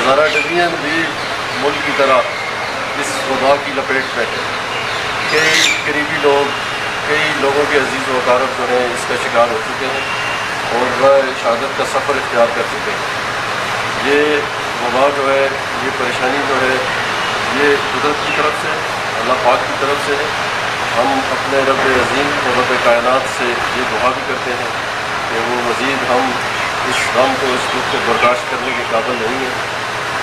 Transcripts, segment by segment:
Hazara division بھی ملک کی طرح اس وبا کی لپیٹ میں ہے. کئی قریبی لوگ، کئی لوگوں کے عزیز و اقارب جو ہیں اس کا شکار ہو چکے ہیں اور شہادت کا سفر اختیار کر چکے ہیں. یہ وبا جو ہے، یہ پریشانی جو ہے، یہ قدرت کی طرف سے، اللہ پاک کی طرف سے ہے. ہم اپنے رب عظیم اور رب کائنات سے یہ دعا بھی کرتے ہیں کہ وہ مزید ہم اس غم کو، اس دکھ کو برداشت کرنے کے قابل نہیں ہیں.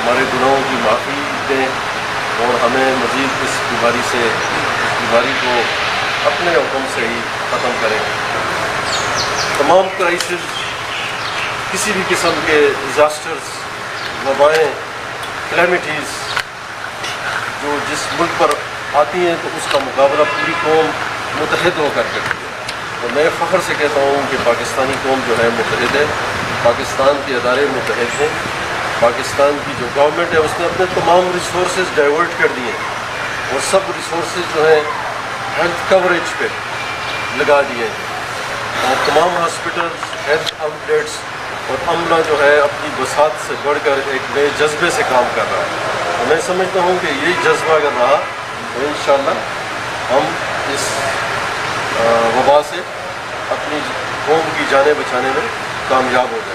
ہمارے گناہوں کی معافی دیں اور ہمیں مزید اس بیماری کو اپنے حکم سے ہی ختم کریں. تمام کرائسز، کسی بھی قسم کے ڈیزاسٹرز، وبائیں، کلیمٹیز جو جس ملک پر آتی ہیں تو اس کا مقابلہ پوری قوم متحد ہو کر کرتی ہے. اور میں فخر سے کہتا ہوں کہ پاکستانی قوم جو ہے متحد ہے، پاکستان کے ادارے متحد ہیں. پاکستان کی جو گورنمنٹ ہے اس نے اپنے تمام ریسورسز ڈائیورٹ کر دیے اور سب ریسورسز جو ہیں ہیلتھ کوریج پہ لگا دیے ہیں. اور تمام ہاسپٹلز، ہیلتھ آؤٹ لیٹس اور عملہ جو ہے اپنی بساط سے بڑھ کر ایک نئے جذبے سے کام کر رہا ہے. اور میں سمجھتا ہوں کہ یہی جذبہ اگر رہا تو انشاءاللہ ہم اس وبا سے اپنی قوم کی جانیں بچانے میں کامیاب ہو جائیں.